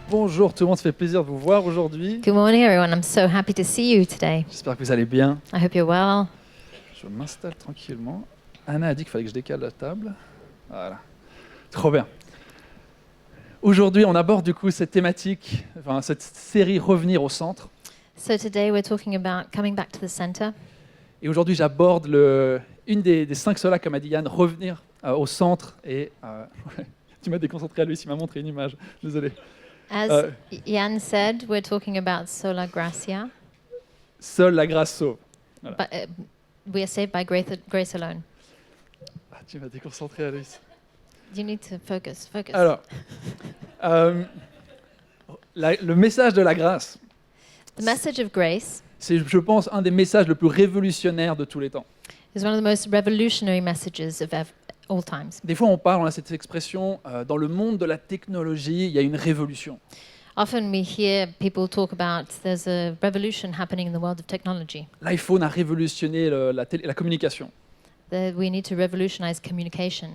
Bonjour tout le monde, ça fait plaisir de vous voir aujourd'hui. Good morning, everyone. I'm so happy to see you today. J'espère que vous allez bien. I hope you're well. Je m'installe tranquillement. Anna a dit qu'il fallait que je décale la table. Voilà. Trop bien. Aujourd'hui, on aborde du coup cette thématique, cette série Revenir au centre. So today we're talking about coming back to the center. Et aujourd'hui, j'aborde une des 5 solas, comme a dit Yann, revenir au centre. Et tu m'as déconcentré à lui, il m'a montré une image. Désolé. As Jan said, we're talking about sola gratia. Seule la grâce sauve. Voilà. But we are saved by grace alone. Ah, tu m'as déconcentré à lui. You need to focus. Alors, le message de la grâce, The message of grace c'est, je pense, un des messages les plus révolutionnaires de tous les temps. is one of the most revolutionary messages of all times. Des fois, on a cette expression, dans le monde de la technologie, il y a une révolution. Often we hear people talk about there's a revolution happening in the world of technology. L'iPhone a révolutionné la communication. That we need to revolutionize communication.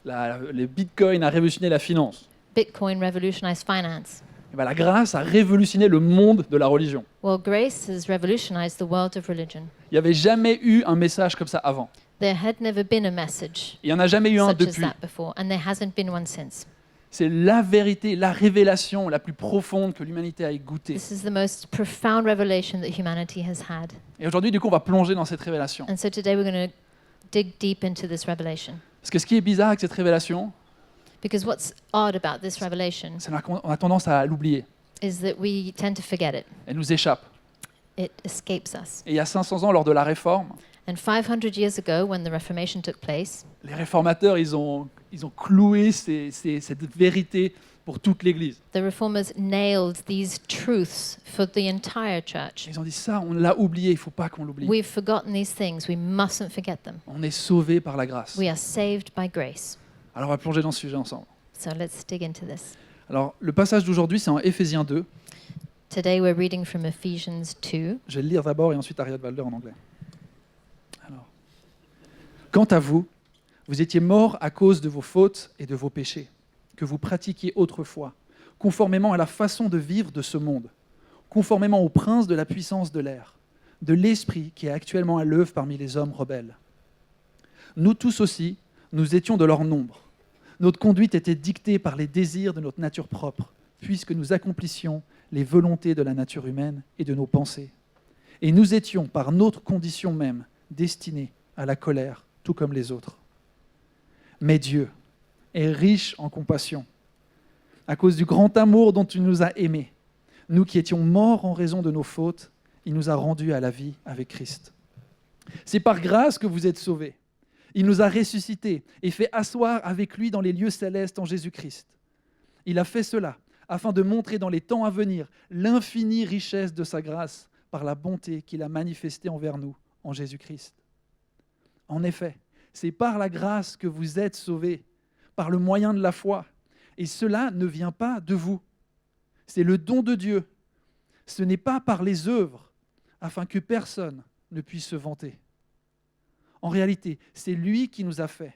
Le Bitcoin a révolutionné la finance. Bitcoin revolutionized finance. Et ben, la grâce a révolutionné le monde de la religion. Well, grace has revolutionized the world of religion. Il n'y avait jamais eu un message comme ça avant. There had never been a message Il n'y en a jamais eu un such as depuis. that before, and there hasn't been one since. C'est la vérité, la révélation la plus profonde que l'humanité a goûtée. This is the most profound revelation that humanity has had. Et aujourd'hui, du coup, on va plonger dans cette révélation. And so today we're going to dig deep into this revelation. Parce que ce qui est bizarre avec cette révélation, Because what's odd about this revelation c'est qu'on a tendance à l'oublier. is that we tend to forget it. Elle nous échappe. It escapes us. Et il y a 500 ans, lors de la Réforme, And 500 years ago, when the Reformation took place, les réformateurs, ils ont cloué cette vérité pour toute l'Église. the Reformers nailed these truths for the entire church. Ils ont dit ça, on l'a oublié, il ne faut pas qu'on l'oublie. We've forgotten these things. We mustn't forget them. On est sauvé par la grâce. We are saved by grace. Alors on va plonger dans ce sujet ensemble. So let's dig into this. Alors le passage d'aujourd'hui, c'est en Éphésiens 2. Today we're reading from Ephesians 2. Je vais le lire d'abord et ensuite Ariel va le lire en anglais. Alors, quant à vous, vous étiez morts à cause de vos fautes et de vos péchés, que vous pratiquiez autrefois, conformément à la façon de vivre de ce monde, conformément au prince de la puissance de l'air, de l'esprit qui est actuellement à l'œuvre parmi les hommes rebelles. Nous tous aussi, nous étions de leur nombre. Notre conduite était dictée par les désirs de notre nature propre, puisque nous accomplissions les volontés de la nature humaine et de nos pensées. Et nous étions, par notre condition même, destinés à la colère, tout comme les autres. Mais Dieu est riche en compassion, à cause du grand amour dont il nous a aimés. Nous qui étions morts en raison de nos fautes, il nous a rendus à la vie avec Christ. C'est par grâce que vous êtes sauvés. Il nous a ressuscités et fait asseoir avec lui dans les lieux célestes en Jésus-Christ. Il a fait cela afin de montrer dans les temps à venir l'infinie richesse de sa grâce par la bonté qu'il a manifestée envers nous en Jésus-Christ. En effet, c'est par la grâce que vous êtes sauvés, par le moyen de la foi. Et cela ne vient pas de vous. C'est le don de Dieu. Ce n'est pas par les œuvres, afin que personne ne puisse se vanter. En réalité, c'est lui qui nous a fait.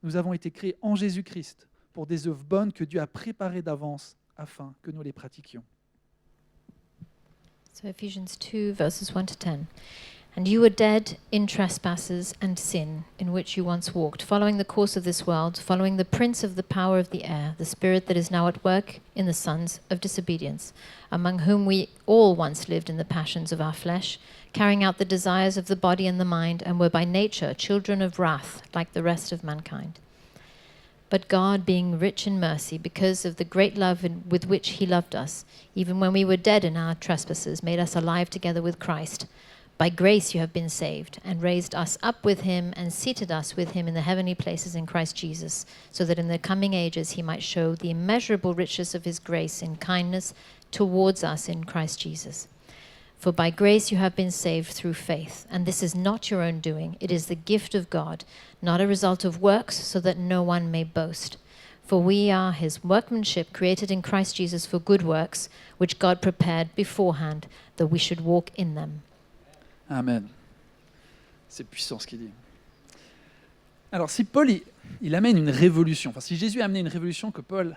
Nous avons été créés en Jésus-Christ pour des œuvres bonnes que Dieu a préparées d'avance afin que nous les pratiquions. So Ephesians 2, verses 1 to 10. And you were dead in trespasses and sin, in which you once walked, following the course of this world, following the prince of the power of the air, the spirit that is now at work in the sons of disobedience, among whom we all once lived in the passions of our flesh, carrying out the desires of the body and the mind, and were by nature children of wrath, like the rest of mankind. But God, being rich in mercy, because of the great love with which he loved us, even when we were dead in our trespasses, made us alive together with Christ. By grace you have been saved, and raised us up with him, and seated us with him in the heavenly places in Christ Jesus, so that in the coming ages he might show the immeasurable riches of his grace in kindness towards us in Christ Jesus. For by grace you have been saved through faith, and this is not your own doing, it is the gift of God, not a result of works, so that no one may boast. For we are his workmanship, created in Christ Jesus for good works, which God prepared beforehand, that we should walk in them. Amen. C'est puissant ce qu'il dit. Alors si Paul il amène une révolution, enfin si Jésus a amené une révolution que Paul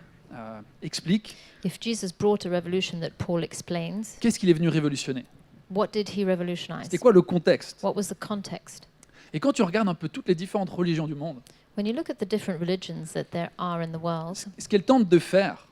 explique, If Jesus brought a revolution that Paul explains, qu'est-ce qu'il est venu révolutionner? what did he revolutionize? C'était quoi le contexte? What was the context? Et quand tu regardes un peu toutes les différentes religions du monde, When you look at the different religions that there are in the world, ce qu'elles tentent de faire,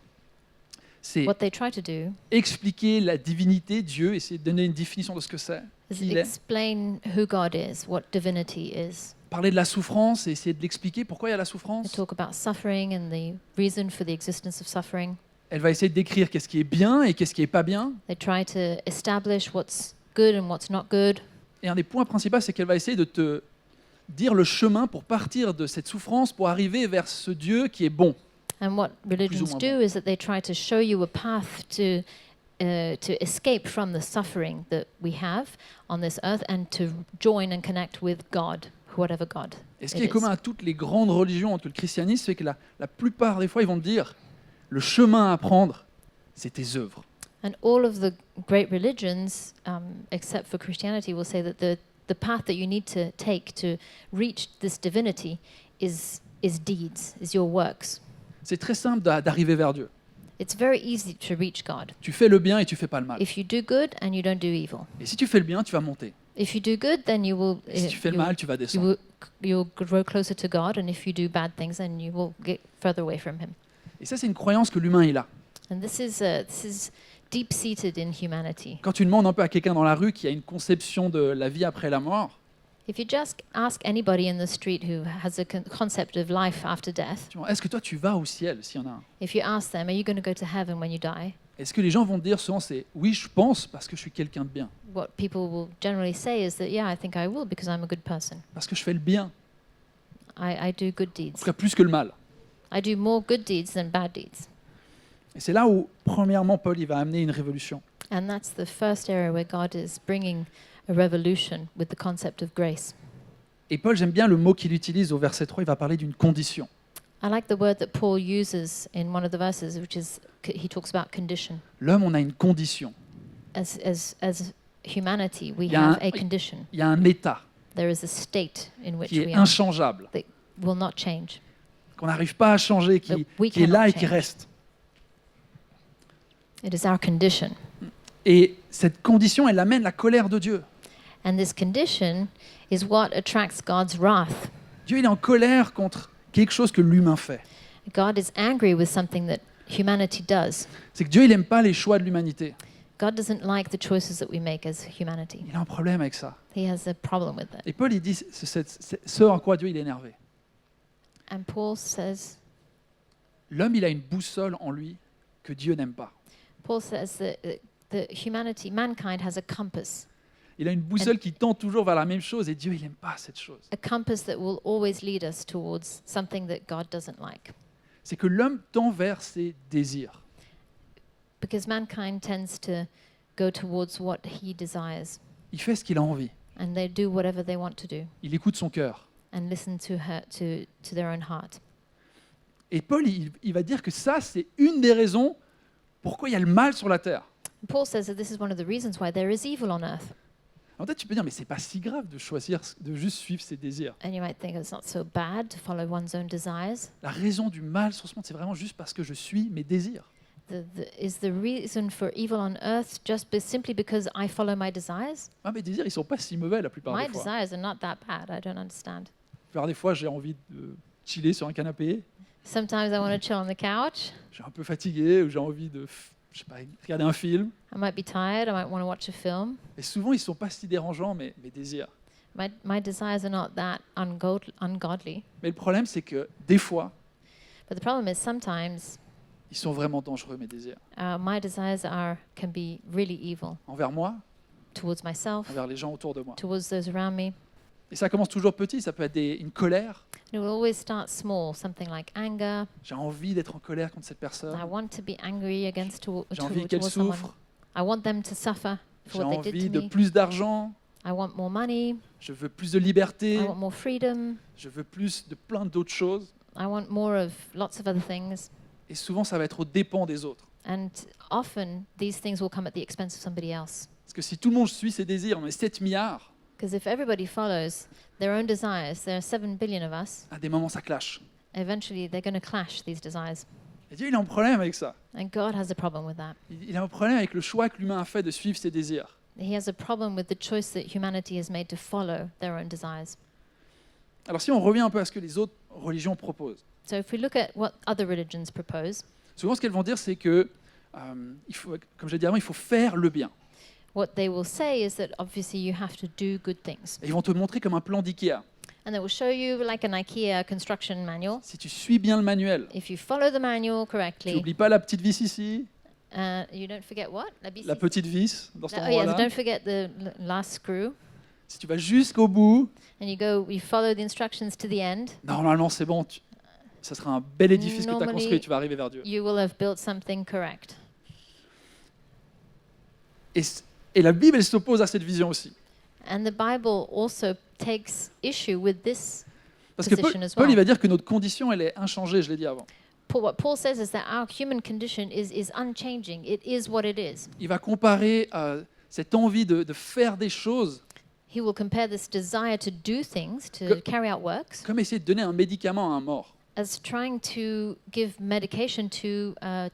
c'est what they try to do expliquer la divinité, Dieu, essayer de donner une définition de ce que c'est, is qui il est, explain who God is, what divinity is. parler de la souffrance et essayer de l'expliquer pourquoi il y a la They souffrance. talk about suffering and the reason for the existence of suffering. Elle va essayer de décrire qu'est-ce qui est bien et qu'est-ce qui est pas bien. They try to establish what's good and what's not good. Et un des points principaux, c'est qu'elle va essayer de te dire le chemin pour partir de cette souffrance, pour arriver vers ce Dieu qui est bon. And what religions moins do is that they try to show you a path to escape from the suffering that we have on this earth and to join and connect with God, whatever God Et ce it qui est is. commun à toutes les grandes religions, entre le christianisme, c'est que la plupart des fois, ils vont te dire le chemin à prendre, c'est tes œuvres. And all of the great religions, except for Christianity, will say that the path that you need to take to reach this divinity is deeds, is your works. C'est très simple d'arriver vers Dieu. It's very easy to reach God. Tu fais le bien et tu fais pas le mal. If you do good and you don't do evil. Et si tu fais le bien, tu vas monter. If you do good, then you will. Et si tu fais le you'll- mal, tu vas you descendre. you'll grow closer to God, and if you do bad things, then you will get further away from Him. Et ça, c'est une croyance que l'humain il a. And this is deep-seated in humanity. Quand tu demandes un peu à quelqu'un dans la rue qui a une conception de la vie après la mort, If you just ask anybody in the street who has a concept of life after death, tu demandes, est-ce que toi tu vas au ciel s'il y en a un? if you ask them, are you going to go to heaven when you die? Est-ce que les gens vont te dire souvent c'est oui, je pense parce que je suis quelqu'un de bien, What people will generally say is that, yeah, I think I will because I'm a good person. parce que je fais le bien, I do good en deeds. tout cas plus que le mal. I do more good deeds than bad deeds. Et c'est là où, premièrement, Paul il va amener une révolution. And that's the first area where God is bringing a revolution with the concept of grace. Et Paul, j'aime bien le mot qu'il utilise au verset 3, il va parler d'une condition. I like the word that Paul uses in one of the verses, which is he talks about condition. L'homme, on a une condition, As humanity, we Il y a have un- a condition. il y a un état There is a state in which qui we est are inchangeable, that will not change. qu'on n'arrive pas à changer, That qui we est là cannot et qui change. reste. It is our condition. Et cette condition, elle amène la colère de Dieu. And this condition is what attracts God's wrath. Dieu, il est en colère contre quelque chose que l'humain fait. God is angry with something that humanity does. C'est que Dieu, il n'aime pas les choix de l'humanité. God doesn't like the choices that we make as humanity. Il a un problème avec ça. He has a problem with it. Et Paul, il dit ce en quoi Dieu, il est énervé. And Paul says, L'homme, il a une boussole en lui que Dieu n'aime pas. Paul says that the humanity, mankind has a compass Il a une boussole qui tend toujours vers la même chose et Dieu, il n'aime pas cette chose. that will always lead us towards something that God doesn't like. C'est que l'homme tend vers ses désirs. Because mankind tends to go towards what he desires, Il fait ce qu'il a envie. and they do whatever they want to do Il écoute son cœur. and listen to their own heart. Et Paul, il va dire que ça, c'est une des raisons pourquoi il y a le mal sur la terre. And Paul says that this is one of the reasons why there is evil on earth. En fait, tu peux dire, mais c'est pas si grave de choisir, de juste suivre ses désirs. And you might think it's not so bad to follow one's own desires. La raison du mal sur ce monde, c'est vraiment juste parce que je suis mes désirs. Is the reason for evil on earth just simply because I follow my desires? Ah, mes désirs, ils sont pas si mauvais la plupart My des fois. desires are not that bad. I don't understand. La plupart des fois, j'ai envie de chiller sur un canapé, Sometimes I want to chill on the couch. je suis un peu fatigué, ou j'ai envie de, je sais pas, regarder un film. I might be tired. I might want to watch a film. Et souvent, ils sont pas si dérangeants, mes désirs. My desires are not that ungodly. Mais le problème, c'est que des fois, But the problem is sometimes ils sont vraiment dangereux, mes désirs. my desires can be really evil Envers moi, towards myself, envers les gens autour de moi. towards those around me. Et ça commence toujours petit, ça peut être une colère. It will always start small, something like anger. J'ai envie d'être en colère contre cette I personne. want to be angry J'ai envie qu'elle towards someone. souffre. I want them to suffer J'ai for what they envie did de to me. plus d'argent. I want more money. Je veux plus de liberté. I want more freedom. Je veux plus de plein d'autres choses. I want more of lots of other things. Et souvent, ça va être aux dépens des autres. And often these things will come at the expense of somebody else. Parce que si tout le monde suit ses désirs, on est 7 milliards, Because if everybody follows their own desires, there are 7 billion of us, à des moments, ça clash. eventually they're going to clash, these desires. Et Dieu, il a un problème avec ça. And God has a problem with that. Il a un problème avec le choix que l'humain a fait de suivre ses désirs. He has a problem with the choice that humanity has made to follow their own desires. Alors si on revient un peu à ce que les autres religions proposent, So if we look at what other religions propose, souvent ce qu'elles vont dire, c'est que, il faut, comme je l'ai dit avant, il faut faire le bien. what they will say is that obviously you have to do good things. Et ils vont te montrer comme un plan d'IKEA. And they will show you like an IKEA construction manual. Si tu suis bien le manuel, If you follow the manual tu correctly, n'oublies pas la petite vis ici, you don't forget what? la petite vis dans cet Oh yes, endroit-là. don't forget the last screw. Si tu vas jusqu'au bout, And you follow the instructions to the end, normalement c'est bon. Ça sera un bel édifice que tu as Normally- construit et tu vas arriver vers Dieu. you will have built something correct. Et la Bible, elle s'oppose à cette vision aussi. And the Bible also takes issue with this. Parce que Position as Paul, well. il va dire que notre condition, elle est inchangée, je l'ai dit avant. What Paul says is that our human condition is unchanging. It is what it is. Il va comparer cette envie de faire des choses He will compare this desire to do things, to Co- carry out works, comme essayer de donner un médicament à un mort. as trying to give medication to a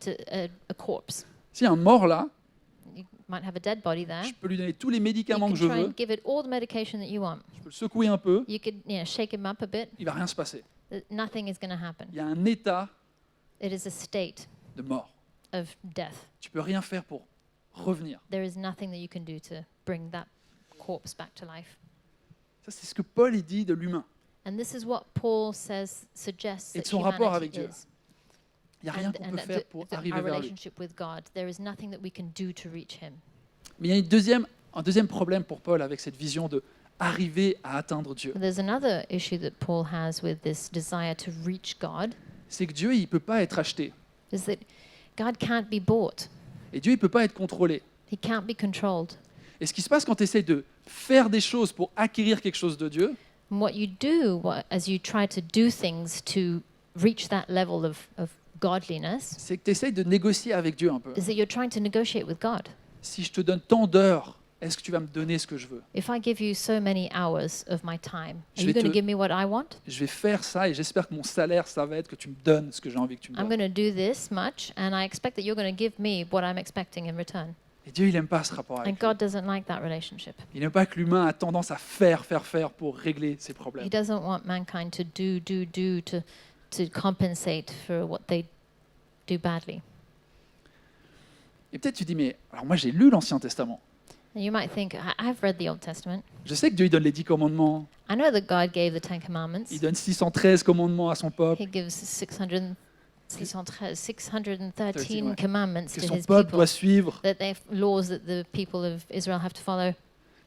corpse. Si un mort là, You might have a dead body there. je peux lui donner tous les You médicaments can que je try veux, and give it all the medication that you want. je peux le secouer un peu, You could, shake him up a bit. il va rien se passer. Nothing is going to happen. Il y a un état It is a state de mort. of death. Tu peux rien faire pour revenir. There is nothing that you can do to bring that corpse back to life. Ça, c'est ce que Paul il dit de l'humain. And this is what Paul suggests Et de that son rapport humanity avec Dieu. is. Il n'y a rien qu'on peut faire pour arriver Our vers lui. relationship with God. There is nothing that we can do to reach Him. Mais il y a un deuxième problème pour Paul avec cette vision de arriver à atteindre Dieu. But there's another issue that Paul has with this desire to reach God, C'est que Dieu, il ne peut pas être acheté. is that God can't be bought. Et Dieu, il ne peut pas être contrôlé. He can't be controlled. Et ce qui se passe quand tu essaies de faire des choses pour acquérir quelque chose de Dieu, And what you do as you try to do things to reach that level of godliness c'est que tu essaies de négocier avec Dieu un peu. is that you're trying to negotiate with God. Si je te donne tant d'heures, est-ce que tu vas me donner ce que je veux? If I give you so many hours of my time, Je are you vais going to te- give me what I want? Je vais faire ça et j'espère que mon salaire, ça va être que tu me donnes ce que j'ai envie que tu me I'm donnes. going to do this much, and I expect that you're going to give me what I'm expecting in return. Et Dieu, il n'aime pas ce rapport And avec God doesn't like that relationship. lui. Il n'aime pas que l'humain a tendance à faire pour régler ses He problèmes. doesn't want mankind to do to compensate for what they do badly. Et peut-être tu dis, mais alors moi j'ai lu l'Ancien Testament. And you might think, I've read the Old Testament. Je sais que Dieu il donne les 10 commandements, I know that God gave the Ten Commandments. il donne 613 commandements à son peuple, He gives 613 ouais. commandments que to son His peuple people. doit suivre. That they're laws that the people of Israel have to follow.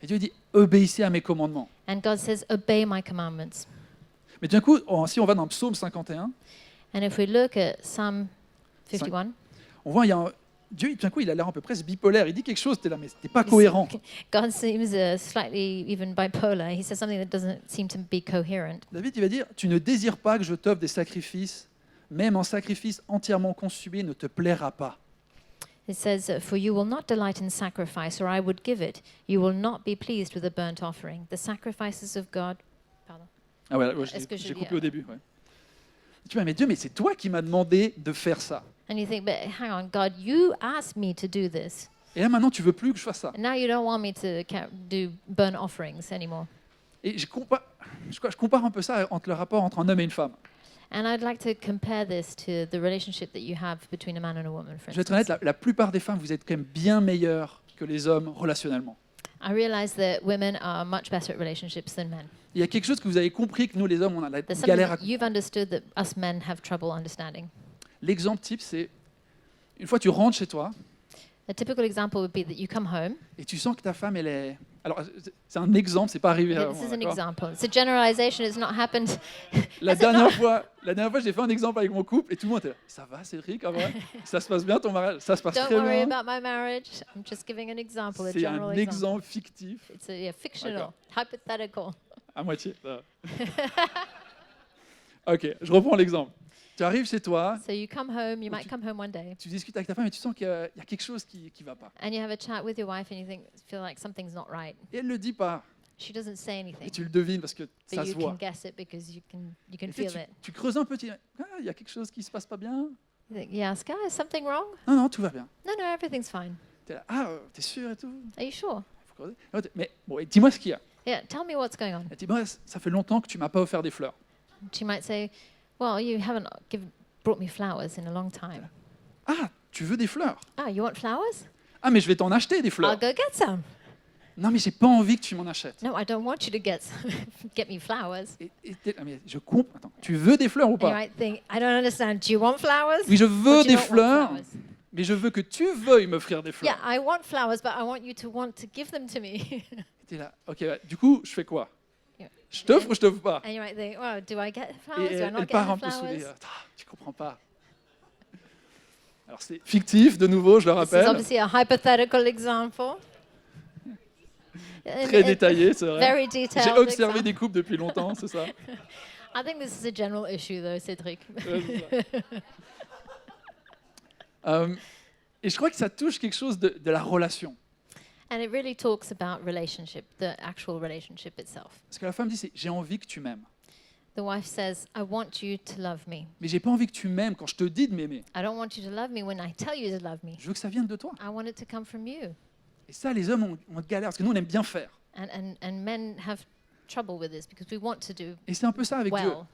Et Dieu dit, obéissez à mes commandements. And God says, obey my commandments. Mais d'un coup, si on va dans Psaume 51, And if we look at Psalm 51, on voit, il y a Dieu, d'un coup, il a l'air un peu presque bipolaire. Il dit quelque chose, tu es là, mais c'était pas cohérent. God seems slightly even bipolar. He says something that doesn't seem to be coherent. David, il va dire, tu ne désires pas que je t'offre des sacrifices, même un sacrifice entièrement consumé ne te plaira pas. It says, For you will not delight in sacrifice, or I would give it. You will not be pleased with a burnt offering. The sacrifices of God. Pardon. Ah ouais, ouais, Est-ce que je j'ai lis, coupé au début. Ouais. Tu vois, mais Dieu, mais c'est toi qui m'as demandé de faire ça. And you think, but hang on, God, you asked me to do this. Et là, maintenant, tu veux plus que je fasse ça. And now you don't want me to do burnt offerings anymore. Et je compare un peu ça entre le rapport entre un homme et une femme. And I'd like to compare this to the relationship that you have between a man and a woman, for Je vais être honnête, instance. la plupart des femmes, vous êtes quand même bien meilleures que les hommes relationnellement. I realize that women are much better at relationships than men. Il y a quelque chose que vous avez compris que nous, les hommes, on a la There's something galère à that you've understood that us men have trouble understanding. L'exemple type, c'est une fois tu rentres chez toi A typical example would be that you come home. et tu sens que ta femme, elle est... Alors, c'est un exemple, c'est pas arrivé à This moi. is an d'accord. example. It's a generalization. It's not happened. La dernière fois, j'ai fait un exemple avec mon couple et tout le monde était là. Ça va, Cédric, en vrai Ça se passe bien ton mariage? Ça se passe Don't très worry bien. about my marriage. I'm just giving an example, a C'est general un example. exemple fictif, It's fictional, hypothetical. à moitié. ça va. Ok, je reprends l'exemple. Tu arrives chez toi, So you come home. You might come home one day, tu discutes avec ta femme et tu sens qu'il y a quelque chose qui va pas. and you have a chat with your wife, and you feel like something's not right. Et elle le dit pas, She doesn't say et anything, tu le devines parce que ça but se you voit. can guess it because you can Et feel tu, it. tu creuses un peu, tu dis, ah, il y a quelque chose qui se passe pas bien. You ask, is something wrong? Non, non, tout va bien. No, no, everything's fine. T'es là, ah, t'es sûr et tout? Are you sure? Faut creuser. Mais bon, et dis-moi ce qu'il y a. Yeah, tell me what's going on. Elle dit, bah, ça fait longtemps que tu m'as pas offert des fleurs. She might say, well, you haven't brought me flowers in a long time. Ah, tu veux des fleurs? Oh, you want flowers? Ah, mais je vais t'en acheter des I'll fleurs. go get some. Non, mais j'ai pas envie que tu m'en achètes. No, I don't want you to get get me flowers. Ah, mais je comprends. Attends, tu veux des fleurs ou And you pas? might think, I don't understand. Do you want flowers? Oui, je veux But you des don't want fleurs, flowers. mais je veux que tu veuilles m'offrir des Yeah, fleurs. I want flowers, but I want you to want to give them to me. T'es là, ok, bah, du coup, je fais quoi? Yeah. Je t'offre ou je t'offre pas? And you might think, well, do I get Et flowers? Do I elle not part get un peu saoulée. flowers? Tu comprends pas. Alors c'est fictif, de nouveau, je le This is rappelle. obviously a hypothetical example. Très détaillé, c'est vrai. Very J'ai detailed. observé example. des couples depuis longtemps, c'est ça? I think this is a general issue, though, Cédric. Ouais, c'est ça. Et je crois que ça touche quelque chose de la relation. And it really talks about relationship, the actual relationship itself. Parce que la femme dit, c'est j'ai envie que tu m'aimes. The wife says, I want you to love me. Mais j'ai pas envie que tu m'aimes quand je te dis de m'aimer. I don't want you to love me when I tell you to love me. Je veux que ça vienne de toi. I want it to come from you. Et ça, les hommes ont galère, parce que nous, on aime bien faire. And men have trouble with this because we want to do Et c'est un peu ça avec Dieu. well.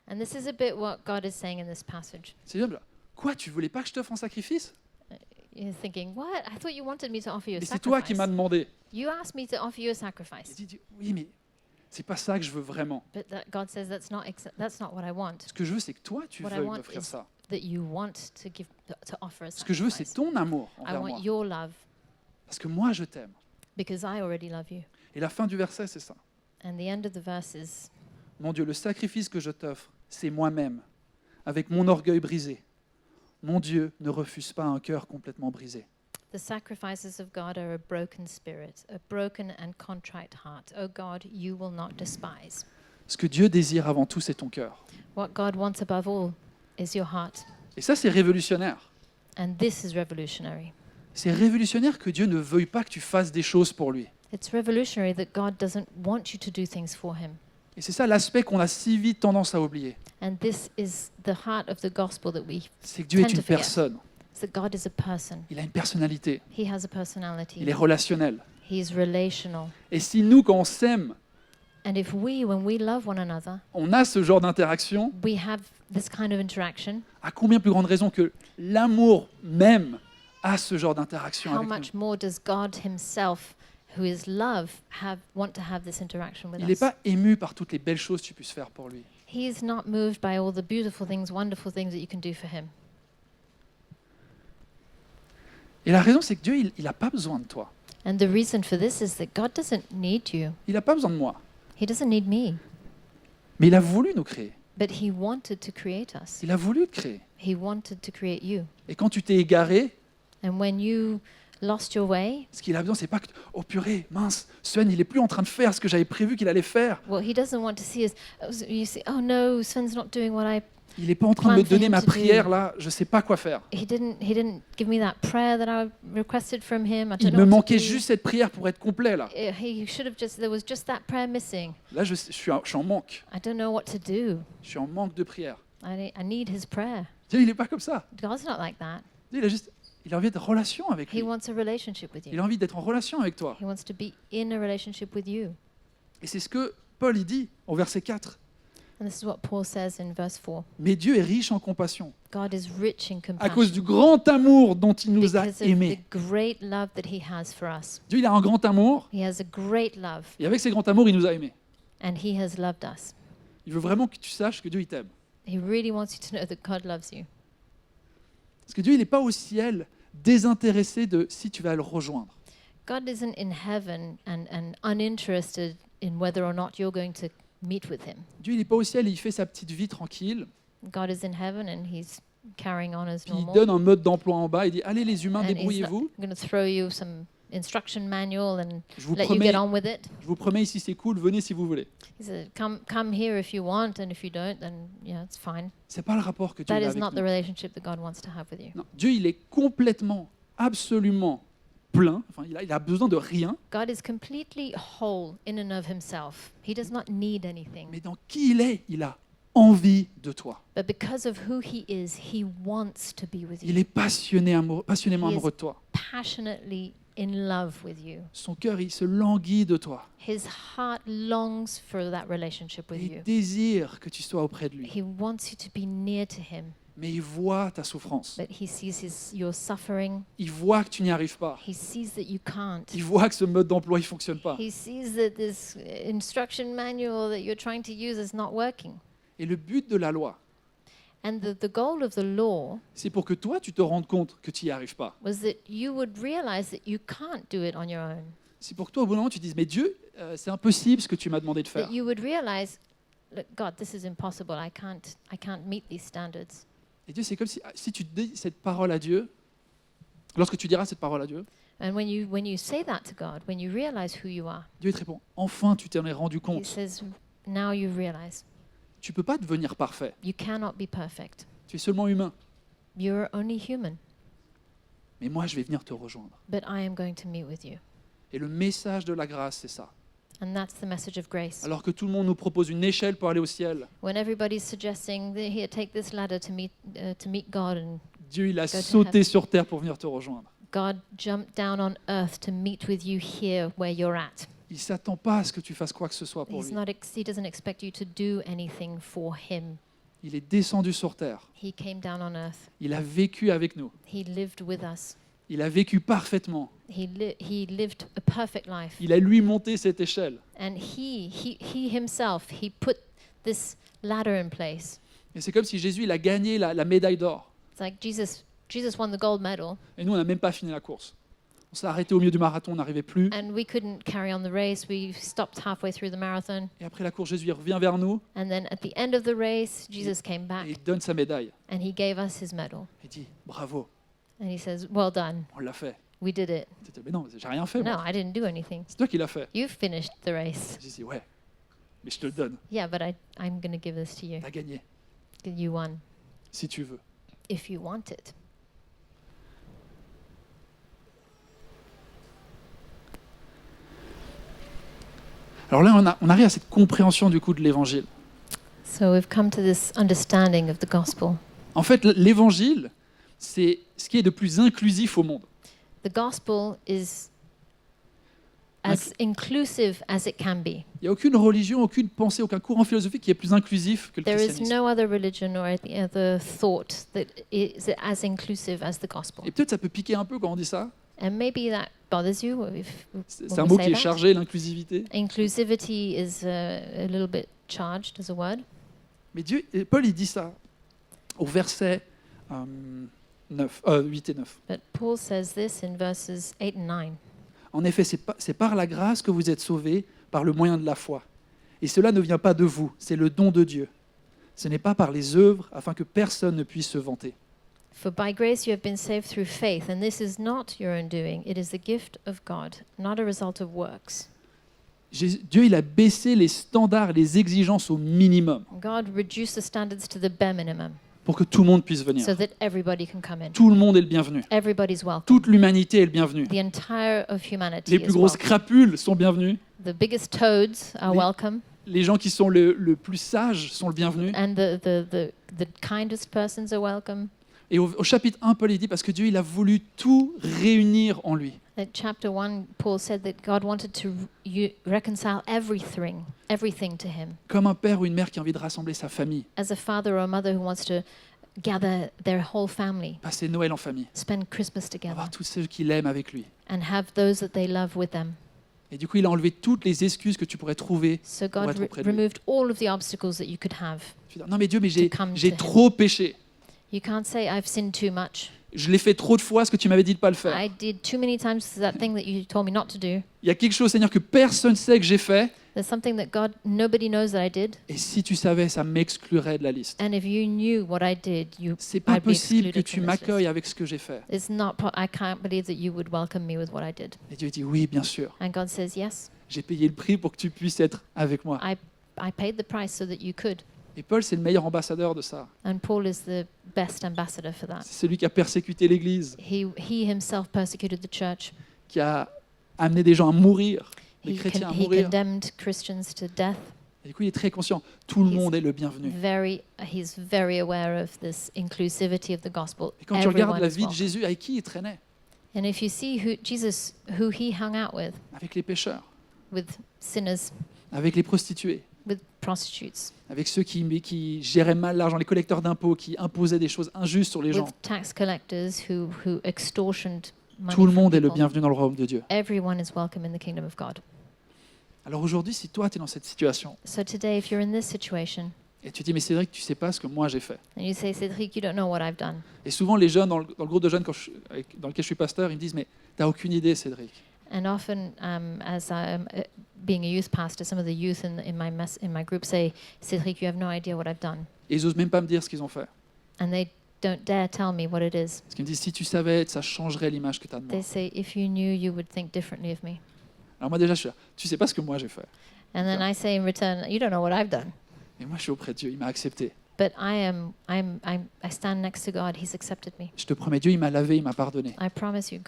And this is a bit what God is saying in this passage. C'est Dieu, là. Quoi, tu voulais pas que je t'offre en sacrifice? You're thinking, what? I thought you wanted me to offer you a Mais c'est toi qui m'as sacrifice. demandé. You asked me to offer you a Et sacrifice. dit, oui, mais c'est pas ça que je veux vraiment. But God says that's not what I want. Ce que je veux, c'est que toi, tu What I veuilles want m'offrir is ça. that you want to offer a Ce que je veux, sacrifice. c'est ton amour I envers want moi. your love Parce que moi, je t'aime. because I already love you. Et la fin du verset, c'est ça. And the end of the verse is, Mon Dieu, le sacrifice que je t'offre, c'est moi-même, avec mon orgueil brisé. Mon Dieu ne refuse pas un cœur complètement brisé. the sacrifices of God are a broken spirit, a broken and contrite heart. O God, you will not despise. Ce que Dieu désire avant tout, c'est ton cœur. What God wants above all is your heart. Et ça, c'est révolutionnaire. And this is revolutionary. C'est révolutionnaire que Dieu ne veuille pas que tu fasses des choses pour lui. It's revolutionary that God doesn't want you to do things for him. Et c'est ça l'aspect qu'on a si vite tendance à oublier. And this is the heart of the gospel that we C'est que Dieu est Tend to une forget. personne. is that God is a person. Il a une personnalité. He has a personality. Il est relationnel. He's relational. Et si nous, quand on s'aime, And if when we love one another, on a ce genre d'interaction, we have this kind of interaction, à combien plus grande raison que l'amour même a ce genre d'interaction how avec much nous? more does God himself, who is love, want to have this interaction with Il n'est us? pas ému par toutes les belles choses que tu puisses faire pour lui. He is not moved by all the beautiful things, wonderful things that you can do for him. Et la raison, c'est que Dieu, il n'a pas besoin de toi. And the reason for this is that God doesn't need you. Il n'a pas besoin de moi. He doesn't need me. Mais il a voulu nous créer. But he wanted to create us. Il a voulu te créer. He wanted to create you. Et quand tu t'es égaré, And when you lost your way, ce qu'il a besoin, c'est pas que oh purée, mince, Sven, il est plus en train de faire ce que j'avais prévu qu'il allait faire. what he doesn't want to see is, you say, oh no, Sven's not doing what I... Il n'est pas en train de me Plan for donner him ma to do. prière là, je sais pas quoi faire. He didn't give me that prayer that I requested from him. I don't Il know me what to manquait do. juste cette prière pour être complet là. He should have there was just that prayer missing. Là, je suis en manque. I don't know what to do. Je suis en manque de prière. I need his prayer. Dieu, il n'est pas comme ça. God's not like that. Dieu, il a envie d'être en relation avec He lui. wants a relationship with Il you. a envie d'être en relation avec toi. He wants to be in a relationship with you. Et c'est ce que Paul il dit au verset 4. And this is what Paul says in verse 4. Mais Dieu est riche en compassion God is rich in à cause compassion du grand amour dont il nous a because of the aimés. great love that he has for us. Dieu, il a un grand amour He has a great love, et avec ce grand amour, il nous a aimés. and he has loved us. Il veut vraiment que tu saches que Dieu, il t'aime. He really wants you to know that God loves you. Parce que Dieu, il n'est pas au ciel désintéressé de si tu vas le rejoindre. God isn't in heaven and uninterested in whether or not you're going to meet with him. Dieu, il n'est pas au ciel et il fait sa petite vie tranquille. God is in heaven and he's carrying on as Puis il normal. donne un mode d'emploi en bas. Il dit, allez les humains, And he's débrouillez-vous. going to throw you some instruction manual and Je vous let you promets, get on with it. ici c'est cool, venez si vous voulez. He said, come here if you want, and if you don't, then yeah, it's fine. C'est pas le rapport que Dieu That a is avec not the nous. relationship that God wants to have with you. Non, Dieu, il est complètement, absolument plein. Enfin, il a besoin de rien. God is completely whole in and of himself. He does not need anything. Mais dans qui il est, il a envie de toi. But because of who he is, he wants to be with Il you. est passionnément He is- amoureux de toi. Passionately in love with you. Son cœur, il se languit de toi. His heart longs for that relationship with Il you. désire que tu sois auprès de lui. He wants you to be near to him, Mais il voit ta souffrance. but he sees your suffering. Il voit que tu n'y arrives pas. He sees that you can't. Il voit que ce mode d'emploi, il ne fonctionne pas. He sees that this instruction manual that you're trying to use is not working. Et le but de la loi, And the goal of the law c'est pour que toi, tu te rendes compte que tu n'y arrives pas. was that you would realize that you can't do it on your own. C'est pour que toi, au bout d'un moment, tu dises, mais Dieu, c'est impossible ce que tu m'as demandé de faire. That you would realize, look, God, this is impossible. I can't meet these standards. Et Dieu, c'est comme si tu dis cette parole à Dieu, lorsque tu diras cette parole à Dieu, And when you say that to God, when you realize who you are, Dieu te répond, enfin tu t'en es rendu He compte. says, now you realize Tu ne peux pas devenir parfait. you cannot be perfect. Tu es seulement humain. You're only human, Mais moi, je vais venir te rejoindre. but I am going to meet with you. Et le message de la grâce, c'est ça. And that's the message of grace. Alors que tout le monde nous propose une échelle pour aller au ciel, When everybody's suggesting that here, take this ladder to meet God, and Dieu, il a Go to sauté heaven. sur terre pour venir te rejoindre. God jumped down on earth to meet with you here where you're at. Il ne s'attend pas à ce que tu fasses quoi que ce soit pour lui. He doesn't expect you to do anything for him. Il est descendu sur terre. He came down on earth. Il a vécu avec nous. He lived with us. Il a vécu parfaitement. He lived a perfect life. Il a lui monté cette échelle. And he himself, he put this ladder in place. Et c'est comme si Jésus, il a gagné la médaille d'or. It's like Jesus won the gold medal, Et nous, on n'a même pas fini la course. On s'est arrêté au milieu du marathon, on n'arrivait plus. and we couldn't carry on the race. We stopped halfway through the marathon. Et après la course, Jésus il revient vers nous And then at the end of the race, Jesus came et back il donne sa médaille. and he gave us his medal. Il dit, bravo, And he says, well done. on l'a fait. We did it. Tu dis, mais non, j'ai rien fait, No, moi. I didn't do anything. C'est toi qui l'as fait. You finished the race. J'ai dit, ouais, mais je te le donne. Yeah, but I'm going to give this to you. T'as gagné, You won, si tu veux. if you want it. Alors là, on arrive à cette compréhension du coup de l'évangile. So we've come to this understanding of the gospel. En fait, l'évangile, c'est ce qui est de plus inclusif au monde. The gospel is as inclusive as it can be. Il n'y a aucune religion, aucune pensée, aucun courant philosophique qui est plus inclusif que le There is christianisme. no other religion or any other thought that is as inclusive as the gospel. Et peut-être ça peut piquer un peu quand on dit ça. And maybe that bothers you C'est when un we mot say qui est that. chargé, l'inclusivité. Inclusivity is a little bit charged as a word. Mais Paul, il dit ça au verset 8 et 9. But Paul says this in verses 8 and 9. En effet, c'est par la grâce que vous êtes sauvés, par le moyen de la foi. Et cela ne vient pas de vous, c'est le don de Dieu. Ce n'est pas par les œuvres, afin que personne ne puisse se vanter. For by grace you have been saved through faith, and this is not your own doing, it is the gift of God, not a result of works. Dieu, il a baissé les standards, les exigences au minimum God reduced the standards to the bare minimum pour que tout le monde puisse venir. so that everybody can come in. Tout le monde est le bienvenu. Everybody's welcome. Toute l'humanité est le bienvenu. The entire of humanity Les is plus grosses welcome. crapules sont bienvenus. The biggest toads are Les- welcome, Les gens qui sont le plus sages sont le bienvenu. and the kindest persons are welcome. Et au chapitre 1, Paul il dit, parce que Dieu, il a voulu tout réunir en lui. At chapter 1, Paul said that God wanted to reconcile everything to him. Comme un père ou une mère qui a envie de rassembler sa famille, As a father or a mother who wants to gather their whole family, passer Noël en famille, spend Christmas together, avoir tous ceux qui l'aiment avec lui. and have those that they love with them. Et du coup, il a enlevé toutes les excuses que tu pourrais trouver. So Pour God être auprès de lui. removed all of the obstacles that you could have. Tu dis, non mais Dieu, mais To come j'ai to him. trop péché. You can't say, I've sinned too much. Je l'ai fait trop de fois ce que tu m'avais dit de pas le faire. I did too many times that thing that you told me not to do. Il y a quelque chose, Seigneur, que personne ne sait que j'ai fait. There's something that nobody knows that I did. Et si tu savais, ça m'exclurait de la liste. And if you knew what I did, C'est pas I'd be possible que excluded tu from this m'accueilles list. avec ce que j'ai fait. I can't believe that you would welcome me with what I did. Et Dieu dit, oui, bien sûr. And God says, yes, J'ai payé le prix pour que tu puisses être avec moi. I paid the price so that you could. Et Paul, c'est le meilleur ambassadeur de ça. And Paul is the best ambassador for that. C'est celui qui a persécuté l'Église, He himself persecuted the church. qui a amené des gens à mourir, des chrétiens à He mourir. condemned Christians to death. Et du coup, il est très conscient. Tout le He's monde est le bienvenu. He's very aware of this inclusivity of the gospel. Et quand tu regardes Everyone la is vie de welcome. Jésus, avec qui il traînait? And if you see who he hung out Avec les pécheurs, with sinners, avec les prostituées, with prostitutes, avec ceux qui géraient mal l'argent, les collecteurs d'impôts, qui imposaient des choses injustes sur les gens. with tax collectors who extortioned money Tout le from monde est le people. bienvenu dans le royaume de Dieu. Everyone is welcome in the kingdom of God. Alors aujourd'hui, si toi, tu es dans cette situation, So today, if you're in this situation et tu te dis, mais Cédric, tu sais pas ce que moi j'ai fait. and you say, Cédric, you don't know what I've done. Et souvent, les jeunes, dans le groupe de jeunes dans lequel je suis pasteur, ils me disent, mais tu n'as aucune idée, Cédric. And often, as I'm being a youth pastor, some of the youth in my group say, Cédric, you have no idea what I've done. Et ils n'osent même pas me dire ce qu'ils ont fait. And they don't dare tell me what it is. Parce qu'ils me disent, si tu savais, ça changerait l'image que tu as de moi. They say, if you knew, you would think differently of me. Alors moi déjà, je suis là, tu sais pas ce que moi j'ai fait. And then I say in return, you don't know what I've done. Et moi, je suis auprès de Dieu, il m'a accepté. But I stand next to God. He's accepted me. Je te promets, Dieu, il m'a lavé, il m'a pardonné. I promise you,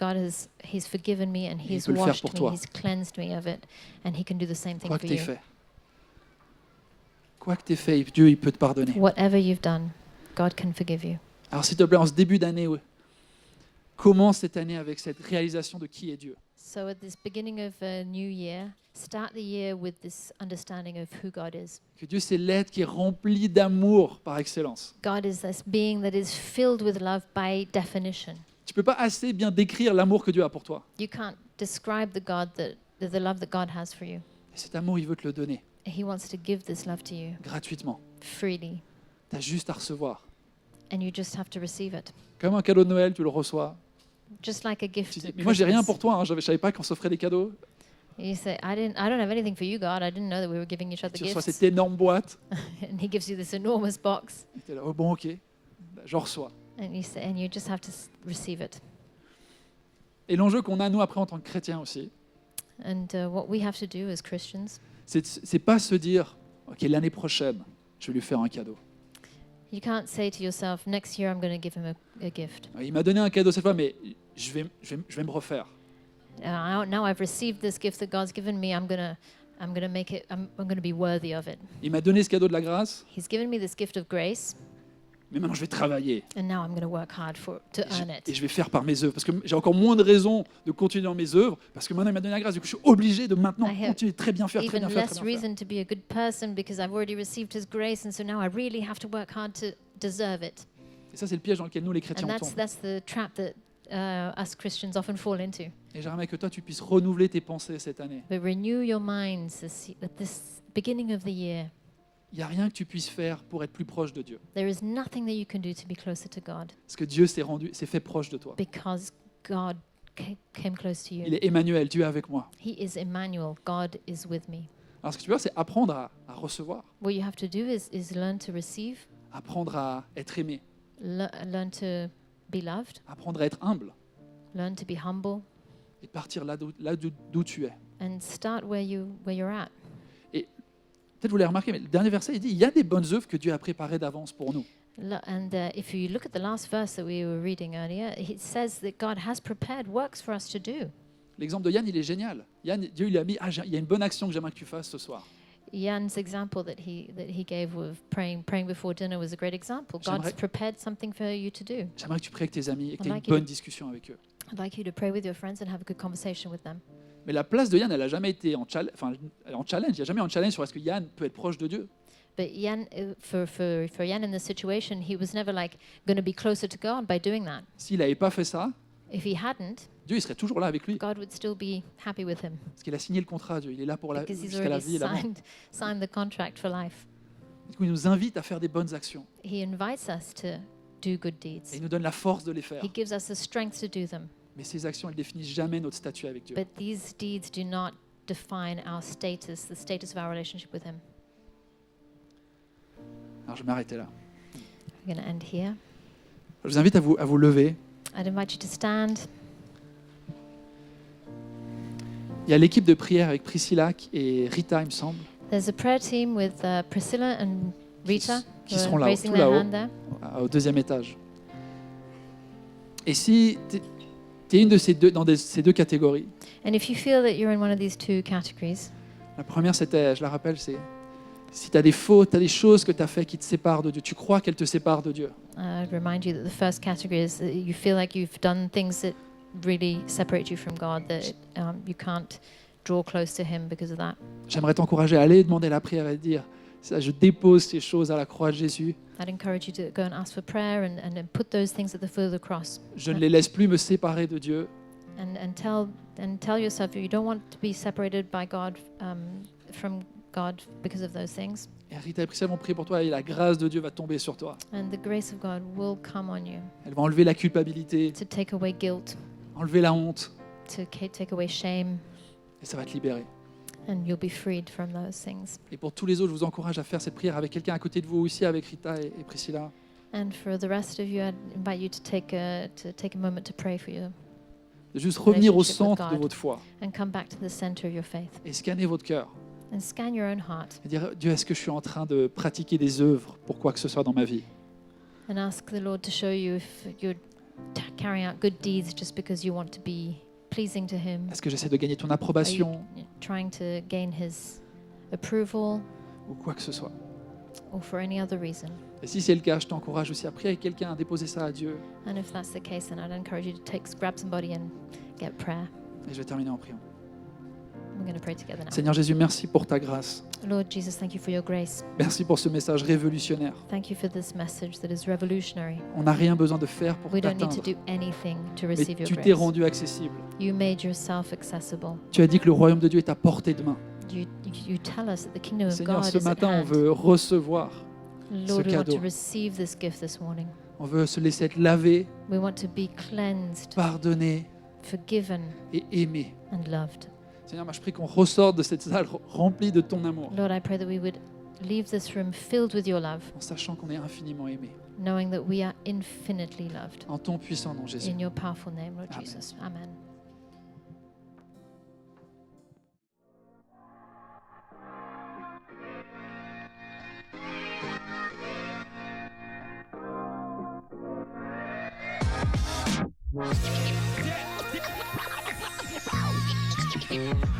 He's forgiven me and Il He's peut le faire washed pour me. toi. He's cleansed me of it, and He can do the same thing Quoi for que tu aies you. fait. Quoi que tu aies fait, Dieu, il peut te pardonner. Whatever you've done, God can forgive you. Alors s'il te plaît, en ce début d'année, ouais, commence cette année avec cette réalisation de qui est Dieu. So at this beginning of a new year, start the year with this understanding of who God is. Que Dieu, c'est l'être qui est rempli d'amour par excellence. God is this being that is filled with love by definition. Tu ne peux pas assez bien décrire l'amour que Dieu a pour toi. You can't describe the love that God has for you. Et cet amour, il veut te le donner He wants to give this love to you gratuitement. freely, Tu as juste à recevoir. and you just have to receive it. Comme un cadeau de Noël, tu le reçois. Just like a gift. Tu dis, at mais moi, j'ai rien Christmas. pour toi. Hein. Je ne savais pas qu'on s'offrait des cadeaux. You say, I don't have anything for you, God. I didn't know that we were giving each other Tu reçois gifts. cette énorme boîte. And He gives you this enormous box, Et tu es là, oh bon, ok, j'en reçois. and you just have to receive it. Et l'enjeu qu'on a, nous, après, en tant que chrétiens aussi, And what we have to do as Christians, c'est pas se dire, ok, l'année prochaine, je vais lui faire un cadeau. you can't say to yourself, next year I'm going to give him a gift. Il m'a donné un cadeau cette fois, mais je vais me refaire. Now I've received this gift that God's given me. I'm gonna make it. I'm going to be worthy of it. Il m'a donné ce cadeau de la grâce, He's given me this gift of grace, mais maintenant je vais travailler. and now I'm going to work hard to earn Et it. je vais faire par mes œuvres. Parce que j'ai encore moins de raisons de continuer dans mes œuvres, parce que maintenant il m'a donné la grâce. Du coup, je suis obligé de maintenant I have continuer très bien faire, très Even bien faire, less très bien faire. reason to be a good person because I've already received His grace, and so now I really have to work hard to deserve it. Et ça, c'est le piège dans lequel nous, les chrétiens, And on tombe. that's the trap that us Christians often fall into. Et j'aimerais que toi, tu puisses renouveler tes pensées cette année. But renew your minds at this beginning of the year. Il n'y a rien que tu puisses faire pour être plus proche de Dieu. There is nothing that you can do to be closer to God Parce que Dieu s'est fait proche de toi. because God came close to Il you. est Emmanuel, Dieu est avec moi. He is Emmanuel. God is with me. Alors ce que tu veux faire, c'est apprendre à recevoir, What you have to do is learn to receive, apprendre à être aimé, learn to be loved, apprendre à être humble learn to be humble, et partir là d'où tu es. and start where you're at. Peut-être vous l'avez remarqué, mais le dernier verset, il dit, il y a des bonnes œuvres que Dieu a préparées d'avance pour nous. And if you look at the last verse that we were reading earlier, it says that God has prepared works for us to do. L'exemple de Yann, il est génial. Yann, Dieu il a mis, il y a une bonne action que j'aimerais que tu fasses ce soir. Jan's example that he gave of praying before dinner was a great example. God's J'aimerais- prepared something for you to do. J'aimerais que tu pries avec tes amis et que tu aies une Like you bonne do. discussion avec eux. I'd like you to pray with your friends and have a good conversation with them. Mais la place de Yann, elle n'a jamais été en challenge. Il n'y a jamais un challenge sur est-ce que Yann peut être proche de Dieu. But Jan, for Jan in this situation, he was never like going to be closer to God by doing that. S'il n'avait pas fait ça, If he hadn't, Dieu il serait toujours là avec lui. God would still be happy with him Parce qu'il a signé le contrat, Dieu. Il est là pour because he's jusqu'à la already vie et la mort. signed the contract for life. Du coup, il nous invite à faire des bonnes actions. He invites us to do good Et deeds. il nous donne la force de les faire. He gives us the strength to do them. Mais ces actions, elles définissent jamais notre statut avec Dieu. But these deeds do not define our status, the status of our relationship with him. Alors, je vais m'arrêter là. We're going to end here. Je vous invite à vous lever. I'd invite you to stand. Il y a l'équipe de prière avec Priscilla et Rita, il me semble, There's a prayer team with Priscilla and Rita qui who seront are là, raising tout their là-haut, hand there. au deuxième étage. Et si tu es une de ces deux catégories, And if you feel that you're in one of these two categories, la première, c'était, je la rappelle, c'est Si tu as des fautes, tu as des choses que tu as fait qui te séparent de Dieu, tu crois qu'elles te séparent de Dieu, I'd remind you that the first category is that you feel like you've done things that really separate you from God, that you can't draw close to Him because of that. j'aimerais t'encourager à aller demander la prière et dire, ça, je dépose ces choses à la croix de Jésus, I'd encourage you to go and ask for prayer and then put those things at the foot of the cross. je ne les laisse plus me séparer de Dieu, And tell yourself you don't want to be separated by God from God because of those things. et Rita et Priscilla vont prier pour toi et la grâce de Dieu va tomber sur toi. And the grace of God will come on you Elle va enlever la culpabilité, to take away guilt, enlever la honte, to take away shame, et ça va te libérer. and you'll be freed from those things. Et pour tous les autres, je vous encourage à faire cette prière avec quelqu'un à côté de vous, aussi avec Rita et Priscilla. And for the rest of you, I'd invite you to take a moment to pray for you De juste revenir au Relationship with centre de God. votre foi and come back to the center of your faith et scanner votre cœur. and scan your own heart Et dire, Dieu, est-ce que je suis en train de pratiquer des œuvres pour quoi que ce soit dans ma vie? and ask the Lord to show you if you're carrying out good deeds just because you want to be pleasing to Him. Est-ce que j'essaie de gagner ton Are you approbation trying to gain His approval ou quoi que ce soit? or for any other reason? Et si c'est le cas, je t'encourage aussi à prier avec quelqu'un, à déposer ça à Dieu. And if that's the case, then I'd encourage you to grab somebody and get prayer. Et je vais terminer en priant. We're going to pray together now. Seigneur Jésus, merci pour ta grâce. Lord Jesus, thank you for your grace. Merci pour ce message révolutionnaire. Thank you for this message that is revolutionary. On n'a rien besoin de faire pour We don't need to t'atteindre. do anything to Mais receive your tu t'es grace. rendu accessible. You made yourself accessible. Tu as dit que le royaume de Dieu est à portée de main. You tell us that the kingdom of Seigneur, God ce is at matin, on hand. veut recevoir. Lord, we want cadeau. to receive this gift this morning. On veut se laisser être lavé, We want to be cleansed, pardonné forgiven, et aimé. and loved. Seigneur, moi je prie qu'on ressorte de cette salle remplie de ton amour, Lord, I pray that we would leave this room filled with your love, en sachant qu'on est infiniment aimé. knowing that we are infinitely loved. En ton puissant nom, Jésus. In your powerful name, Lord Amen. Jesus. Amen. Yeah.